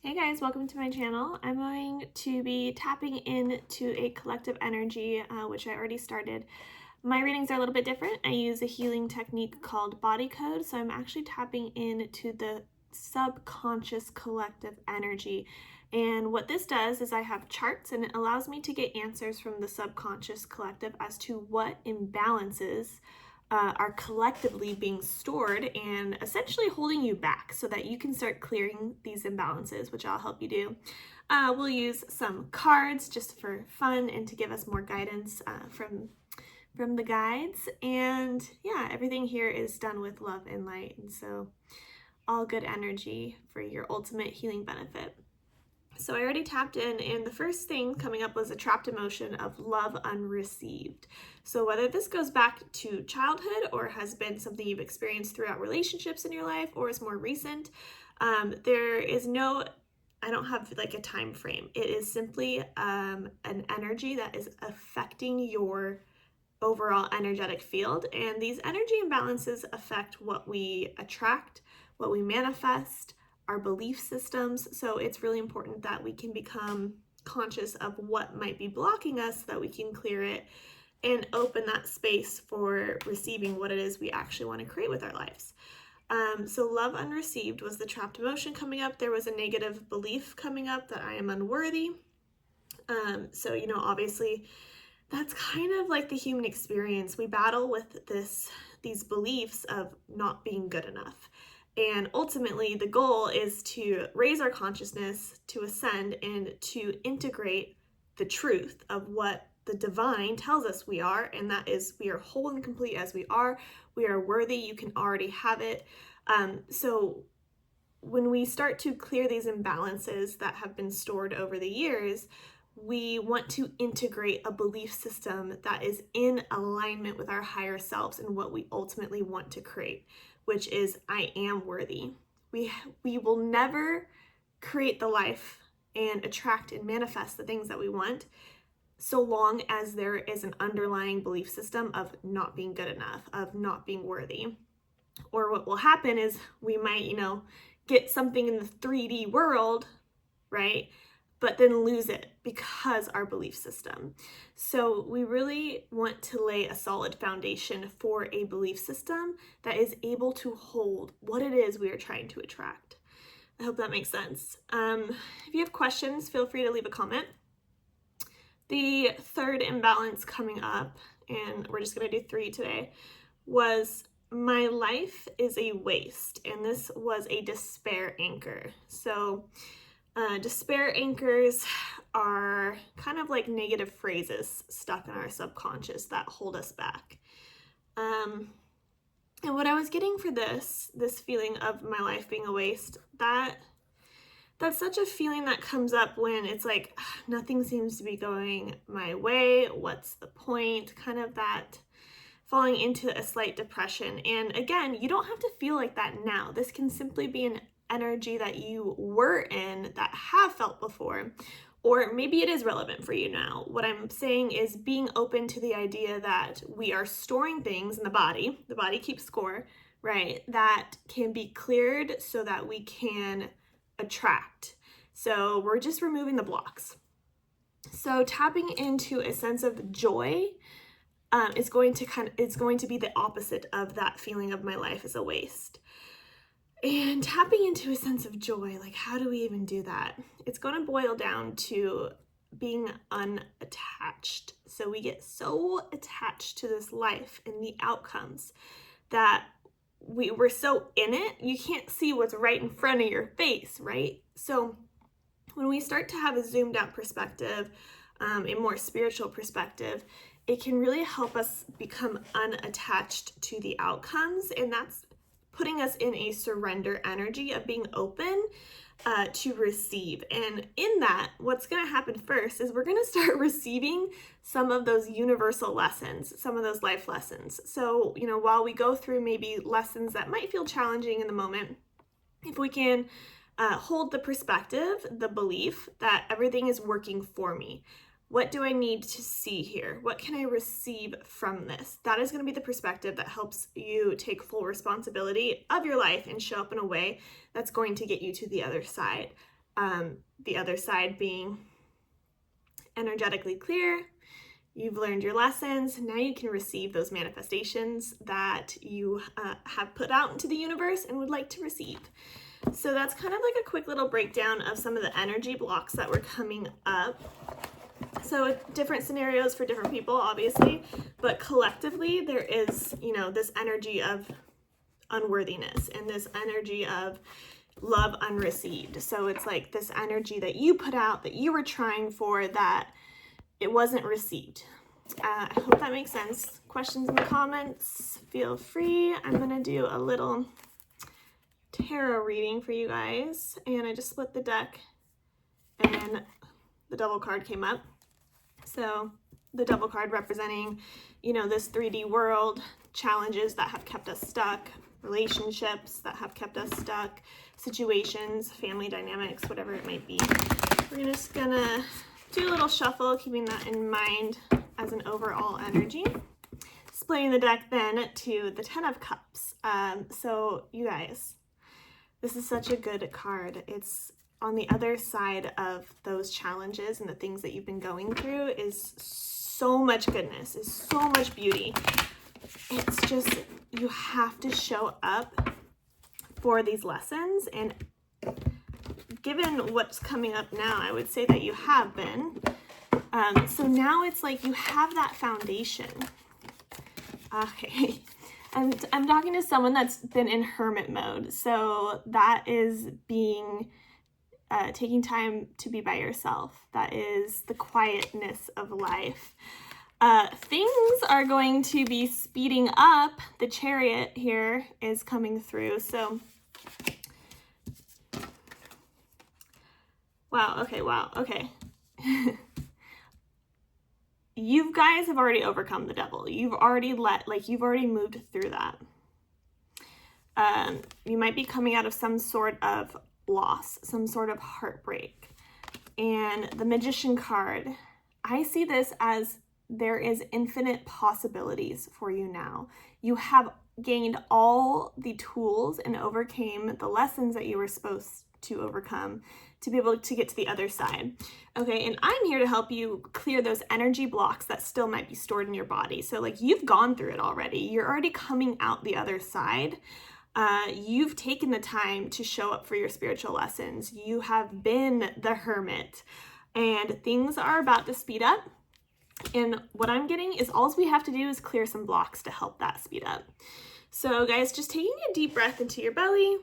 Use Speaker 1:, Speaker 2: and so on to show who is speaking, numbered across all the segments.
Speaker 1: Hey guys, welcome to my channel. I'm going to be tapping into a collective energy, which I already started. My readings are a little bit different. I use a healing technique called body code, so I'm actually tapping into the subconscious collective energy. And what this does is I have charts and it allows me to get answers from the subconscious collective as to what imbalances are collectively being stored and essentially holding you back so that you can start clearing these imbalances, which I'll help you do. We'll use some cards just for fun and to give us more guidance from the guides. And yeah, everything here is done with love and light. And so all good energy for your ultimate healing benefit. So I already tapped in, and the first thing coming up was a trapped emotion of love unreceived. So whether this goes back to childhood or has been something you've experienced throughout relationships in your life or is more recent, there is no, I don't have like a time frame. It is simply an energy that is affecting your overall energetic field. And these energy imbalances affect what we attract, what we manifest, our belief systems. So it's really important that we can become conscious of what might be blocking us so that we can clear it and open that space for receiving what it is we actually want to create with our lives. So love unreceived was the trapped emotion coming up. There was a negative belief coming up that I am unworthy. Obviously that's kind of like the human experience. We battle with these beliefs of not being good enough. And ultimately, the goal is to raise our consciousness, to ascend, and to integrate the truth of what the divine tells us we are, and that is we are whole and complete as we are. We are worthy. You can already have it. So when we start to clear these imbalances that have been stored over the years, we want to integrate a belief system that is in alignment with our higher selves and what we ultimately want to create, which is I am worthy. We will never create the life and attract and manifest the things that we want so long as there is an underlying belief system of not being good enough, of not being worthy. Or what will happen is we might, get something in the 3D world, right? But then lose it because our belief system. So we really want to lay a solid foundation for a belief system that is able to hold what it is we are trying to attract. I hope that makes sense. If you have questions, feel free to leave a comment. The third imbalance coming up, and we're just going to do 3 today, was my life is a waste, and this was a despair anchor. So despair anchors are kind of like negative phrases stuck in our subconscious that hold us back. And what I was getting for this feeling of my life being a waste, that's such a feeling that comes up when it's like nothing seems to be going my way. What's the point? Kind of that falling into a slight depression. And again, you don't have to feel like that now. This can simply be an energy that you were in that have felt before, or maybe it is relevant for you now. What I'm saying is being open to the idea that we are storing things in the body keeps score, right? That can be cleared so that we can attract. So we're just removing the blocks. So tapping into a sense of joy is going to be the opposite of that feeling of my life is a waste. And tapping into a sense of joy, like how do we even do that? It's going to boil down to being unattached. So we get so attached to this life and the outcomes that we're so in it, you can't see what's right in front of your face, right? So when we start to have a zoomed out perspective, a more spiritual perspective, it can really help us become unattached to the outcomes. And that's putting us in a surrender energy of being open to receive. And in that, what's going to happen first is we're going to start receiving some of those universal lessons, some of those life lessons. So, while we go through maybe lessons that might feel challenging in the moment, if we can hold the perspective, the belief that everything is working for me. What do I need to see here? What can I receive from this? That is going to be the perspective that helps you take full responsibility of your life and show up in a way that's going to get you to the other side. The other side being energetically clear. You've learned your lessons. Now you can receive those manifestations that you have put out into the universe and would like to receive. So that's kind of like a quick little breakdown of some of the energy blocks that were coming up. So different scenarios for different people, obviously, but collectively there is, this energy of unworthiness and this energy of love unreceived. So it's like this energy that you put out, that you were trying for, that it wasn't received. I hope that makes sense. Questions in the comments, feel free. I'm going to do a little tarot reading for you guys. And I just split the deck and the Devil card came up. So the Devil card representing, this 3D world, challenges that have kept us stuck, relationships that have kept us stuck, situations, family dynamics, whatever it might be. We're just gonna do a little shuffle, keeping that in mind as an overall energy. Splitting the deck then to the 10 of Cups. So you guys, this is such a good card. It's on the other side of those challenges and the things that you've been going through is so much goodness, is so much beauty. It's just, you have to show up for these lessons, and given what's coming up now, I would say that you have been. So now it's like you have that foundation. Okay, I'm talking to someone that's been in hermit mode. So that is being, taking time to be by yourself. That is the quietness of life. Things are going to be speeding up. The Chariot here is coming through. So, wow, okay. You guys have already overcome the devil. You've already you've already moved through that. You might be coming out of some sort of loss, some sort of heartbreak. And the Magician card, I see this as there is infinite possibilities for you now. You have gained all the tools and overcame the lessons that you were supposed to overcome to be able to get to the other side. Okay, and I'm here to help you clear those energy blocks that still might be stored in your body. So you've gone through it already. You're already coming out the other side. You've taken the time to show up for your spiritual lessons. You have been the hermit, and things are about to speed up. And what I'm getting is all we have to do is clear some blocks to help that speed up. So guys, just taking a deep breath into your belly,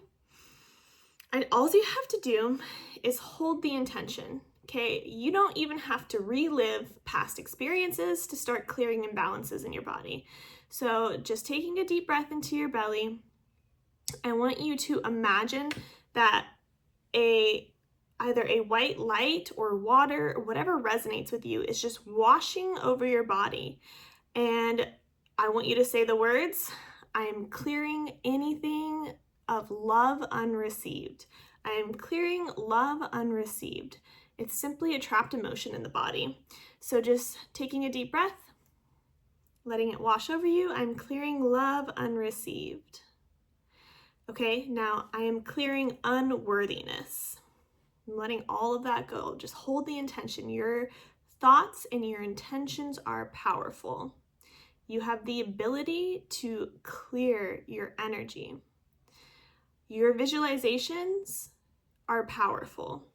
Speaker 1: and all you have to do is hold the intention. Okay, you don't even have to relive past experiences to start clearing imbalances in your body. So just taking a deep breath into your belly, I want you to imagine that either a white light or water or whatever resonates with you is just washing over your body. And I want you to say the words, I am clearing anything of love unreceived. I am clearing love unreceived. It's simply a trapped emotion in the body. So just taking a deep breath, letting it wash over you. I'm clearing love unreceived. Okay, now I am clearing unworthiness. I'm letting all of that go. Just hold the intention. Your thoughts and your intentions are powerful. You have the ability to clear your energy. Your visualizations are powerful.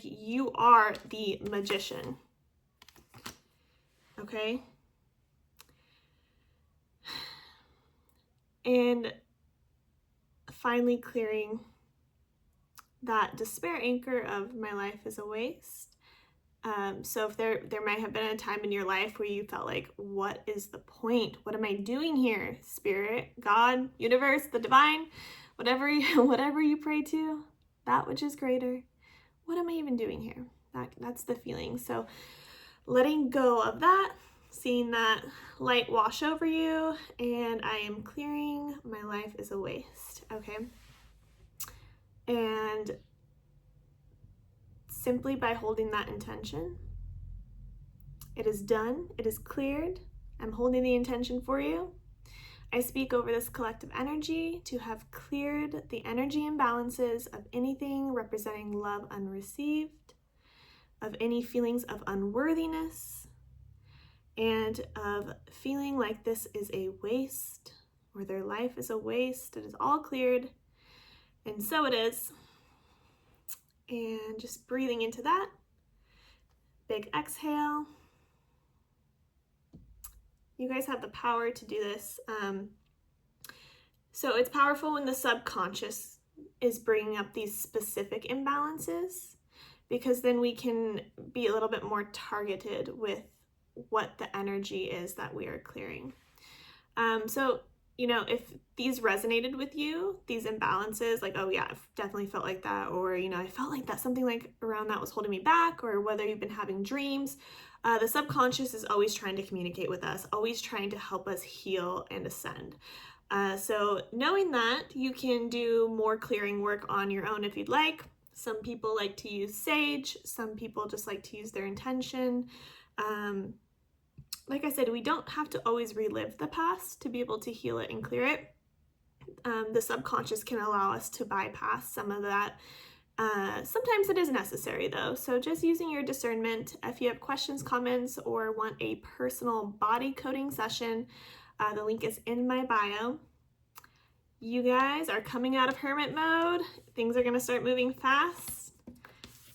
Speaker 1: You are the magician. Okay? And finally clearing that despair anchor of my life is a waste. So if there might have been a time in your life where you felt like, what is the point? What am I doing here? Spirit, God, universe, the divine, whatever you pray to, that which is greater. What am I even doing here? That's the feeling. So letting go of that, seeing that light wash over you, and I am clearing, my life is a waste. Okay. And simply by holding that intention, it is done, it is cleared. I'm holding the intention for you. I speak over this collective energy to have cleared the energy imbalances of anything representing love unreceived, of any feelings of unworthiness, and of feeling like this is a waste or their life is a waste. It is all cleared, and so it is. And just breathing into that. Big exhale. You guys have the power to do this. So it's powerful when the subconscious is bringing up these specific imbalances, because then we can be a little bit more targeted with what the energy is that we are clearing. So, you know, if these resonated with you, these imbalances, like, oh yeah, I've definitely felt like that, or, you know, I felt like that something like around that was holding me back, or whether you've been having dreams, the subconscious is always trying to communicate with us, always trying to help us heal and ascend. So knowing that, you can do more clearing work on your own if you'd like. Some people like to use sage, some people just like to use their intention. Like I said, we don't have to always relive the past to be able to heal it and clear it. The subconscious can allow us to bypass some of that. Sometimes it is necessary though, so just using your discernment. If you have questions, comments, or want a personal body coding session, the link is in my bio. You guys are coming out of hermit mode. Things are going to start moving fast.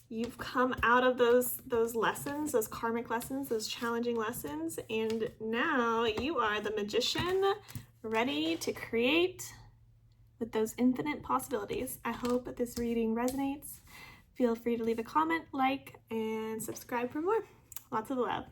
Speaker 1: You've come out of those lessons, those karmic lessons, those challenging lessons, and now you are the magician, ready to create with those infinite possibilities. I hope this reading resonates. Feel free to leave a comment, like, and subscribe for more. Lots of love.